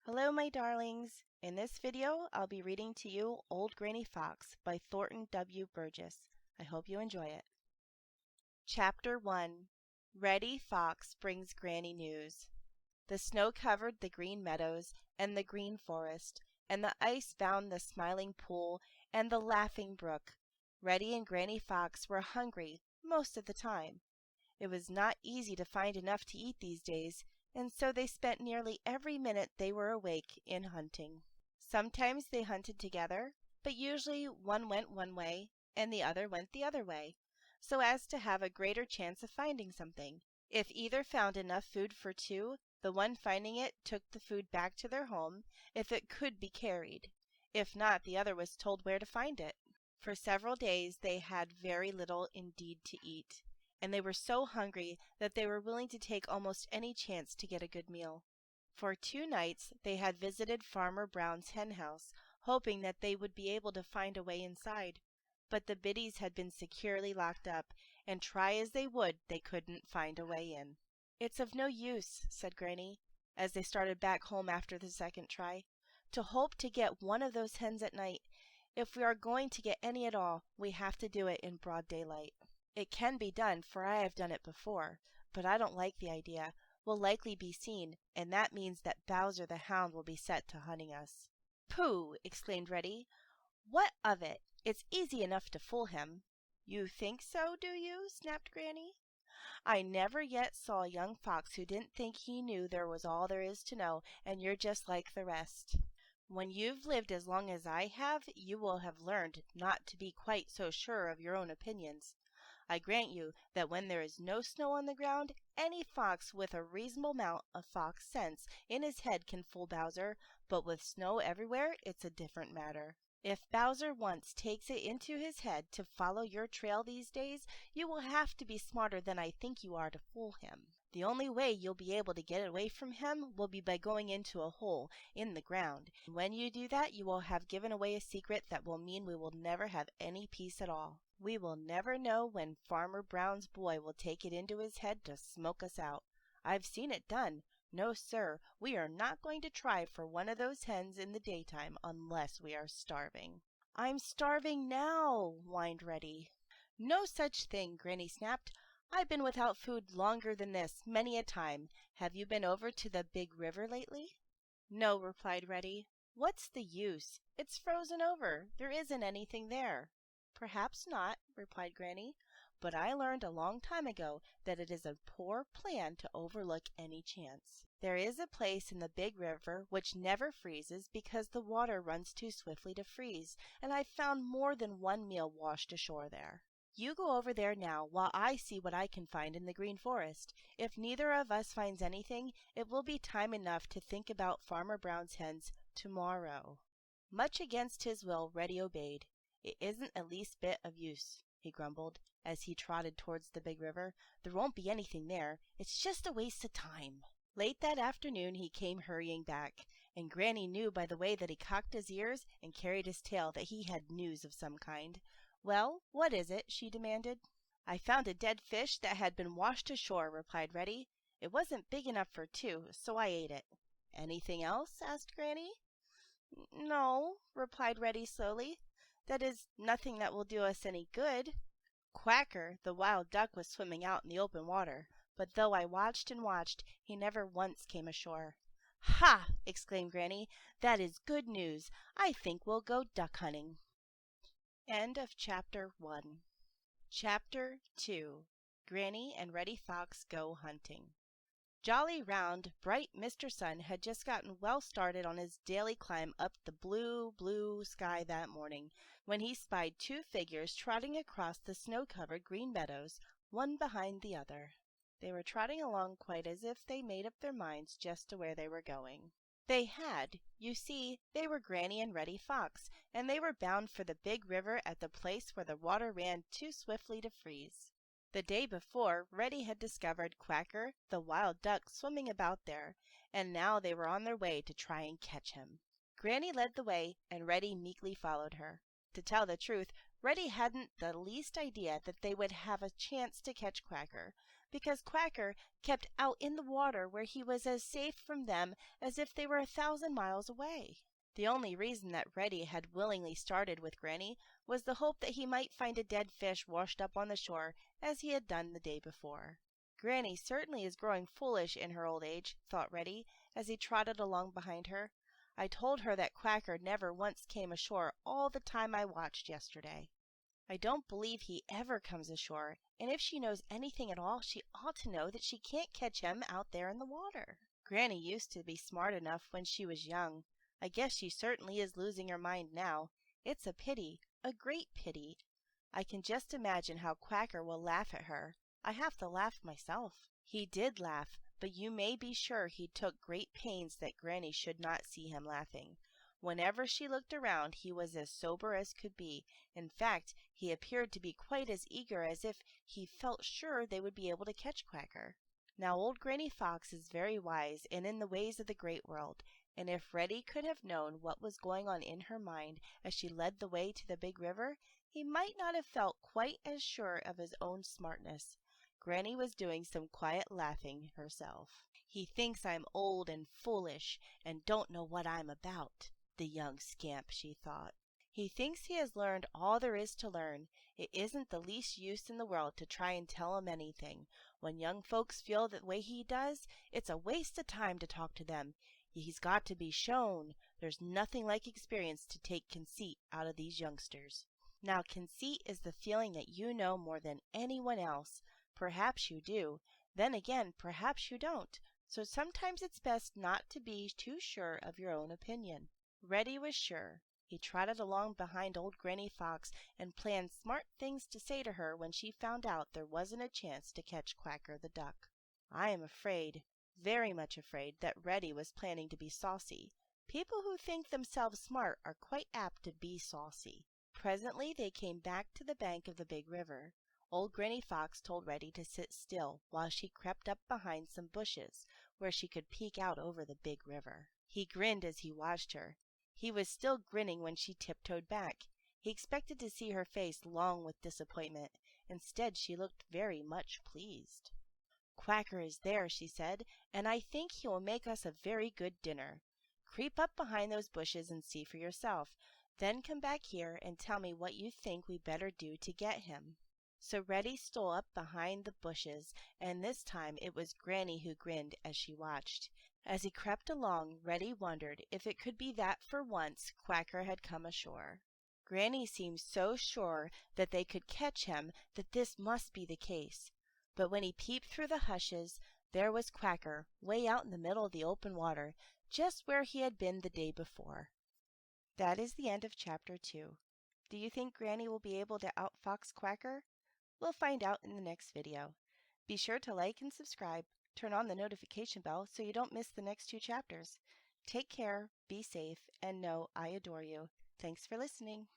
Hello, my darlings. In this video, I'll be reading to you Old Granny Fox by Thornton W. Burgess. I hope you enjoy it. Chapter 1. Reddy Fox Brings Granny News. The snow covered the green meadows and the green forest, and the ice bound the Smiling Pool and the Laughing Brook. Reddy and Granny Fox were hungry most of the time. It was not easy to find enough to eat these days, and so they spent nearly every minute they were awake in hunting. Sometimes they hunted together, but usually one went one way and the other went the other way, so as to have a greater chance of finding something. If either found enough food for two, the one finding it took the food back to their home if it could be carried. If not, the other was told where to find it. For several days they had very little indeed to eat, and they were so hungry that they were willing to take almost any chance to get a good meal. For 2 nights they had visited Farmer Brown's hen house, hoping that they would be able to find a way inside. But the biddies had been securely locked up, and try as they would, they couldn't find a way in. "It's of no use," said Granny, as they started back home after the second try, "to hope to get one of those hens at night. If we are going to get any at all, we have to do it in broad daylight. It can be done, for I have done it before, but I don't like the idea. We'll likely be seen, and that means that Bowser the Hound will be set to hunting us." "Pooh!" exclaimed Reddy. "What of it? It's easy enough to fool him." "You think so, do you?" snapped Granny. "I never yet saw a young fox who didn't think he knew there was all there is to know, and you're just like the rest. When you've lived as long as I have, you will have learned not to be quite so sure of your own opinions. I grant you that when there is no snow on the ground, any fox with a reasonable amount of fox sense in his head can fool Bowser, but with snow everywhere, it's a different matter. If Bowser once takes it into his head to follow your trail these days, you will have to be smarter than I think you are to fool him. The only way you'll be able to get away from him will be by going into a hole in the ground. And when you do that, you will have given away a secret that will mean we will never have any peace at all. We will never know when Farmer Brown's boy will take it into his head to smoke us out. I've seen it done. No, sir, we are not going to try for one of those hens in the daytime unless we are starving." "I'm starving now," whined Reddy. "No such thing," Granny snapped. "I've been without food longer than this, many a time. Have you been over to the Big River lately?" "No," replied Reddy. "What's the use? It's frozen over. There isn't anything there." "Perhaps not," replied Granny, "but I learned a long time ago that it is a poor plan to overlook any chance. There is a place in the Big River which never freezes because the water runs too swiftly to freeze, and I've found more than one meal washed ashore there. You go over there now while I see what I can find in the Green Forest. If neither of us finds anything, it will be time enough to think about Farmer Brown's hens tomorrow." Much against his will, Reddy obeyed. "It isn't the least bit of use," he grumbled, as he trotted towards the Big River. "There won't be anything there. It's just a waste of time." Late that afternoon he came hurrying back, and Granny knew by the way that he cocked his ears and carried his tail that he had news of some kind. "Well, what is it?" she demanded. "I found a dead fish that had been washed ashore," replied Reddy. "It wasn't big enough for two, so I ate it." "Anything else?" asked Granny. "No," replied Reddy slowly. "That is, nothing that will do us any good. Quacker, the wild duck, was swimming out in the open water, but though I watched and watched, he never once came ashore." "Ha!" exclaimed Granny. "That is good news. I think we'll go duck hunting." End of Chapter 1. Chapter 2. Granny and Reddy Fox Go Hunting. Jolly, round, bright Mr. Sun had just gotten well started on his daily climb up the blue, blue sky that morning, when he spied 2 figures trotting across the snow-covered green meadows, one behind the other. They were trotting along quite as if they made up their minds just to where they were going. They had. You see, they were Granny and Reddy Fox, and they were bound for the Big River at the place where the water ran too swiftly to freeze. The day before, Reddy had discovered Quacker, the wild duck, swimming about there, and now they were on their way to try and catch him. Granny led the way, and Reddy meekly followed her. To tell the truth, Reddy hadn't the least idea that they would have a chance to catch Quacker, because Quacker kept out in the water where he was as safe from them as if they were 1,000 miles away. The only reason that Reddy had willingly started with Granny was the hope that he might find a dead fish washed up on the shore as he had done the day before. Granny certainly is growing foolish in her old age, thought Reddy, as he trotted along behind her. I told her that Quacker never once came ashore all the time I watched yesterday. I don't believe he ever comes ashore, and if she knows anything at all, she ought to know that she can't catch him out there in the water. Granny used to be smart enough when she was young. I guess she certainly is losing her mind now. It's a pity, a great pity. I can just imagine how Quacker will laugh at her. I have to laugh myself. He did laugh, but you may be sure he took great pains that Granny should not see him laughing. Whenever she looked around, he was as sober as could be. In fact, he appeared to be quite as eager as if he felt sure they would be able to catch Quacker. Now old Granny Fox is very wise and in the ways of the great world, and if Reddy could have known what was going on in her mind as she led the way to the big river, he might not have felt quite as sure of his own smartness. Granny was doing some quiet laughing herself. "He thinks I'm old and foolish and don't know what I'm about, the young scamp," she thought. "He thinks he has learned all there is to learn. It isn't the least use in the world to try and tell him anything. When young folks feel the way he does, it's a waste of time to talk to them. He's got to be shown. There's nothing like experience to take conceit out of these youngsters." Now, conceit is the feeling that you know more than anyone else. Perhaps you do. Then again, perhaps you don't. So sometimes it's best not to be too sure of your own opinion. Reddy was sure. He trotted along behind old Granny Fox and planned smart things to say to her when she found out there wasn't a chance to catch Quacker the Duck. I am afraid, very much afraid, that Reddy was planning to be saucy. People who think themselves smart are quite apt to be saucy. Presently they came back to the bank of the big river. Old Granny Fox told Reddy to sit still while she crept up behind some bushes where she could peek out over the big river. He grinned as he watched her. He was still grinning when she tiptoed back. He expected to see her face long with disappointment. Instead, she looked very much pleased. "Quacker is there," she said, "and I think he will make us a very good dinner. Creep up behind those bushes and see for yourself. Then come back here and tell me what you think we better do to get him." So Reddy stole up behind the bushes, and this time it was Granny who grinned as she watched. As he crept along, Reddy wondered if it could be that for once Quacker had come ashore. Granny seemed so sure that they could catch him that this must be the case. But when he peeped through the hushes, there was Quacker, way out in the middle of the open water, just where he had been the day before. That is the end of Chapter 2. Do you think Granny will be able to outfox Quacker? We'll find out in the next video. Be sure to like and subscribe. Turn on the notification bell so you don't miss the next 2 chapters. Take care, be safe, and know I adore you. Thanks for listening.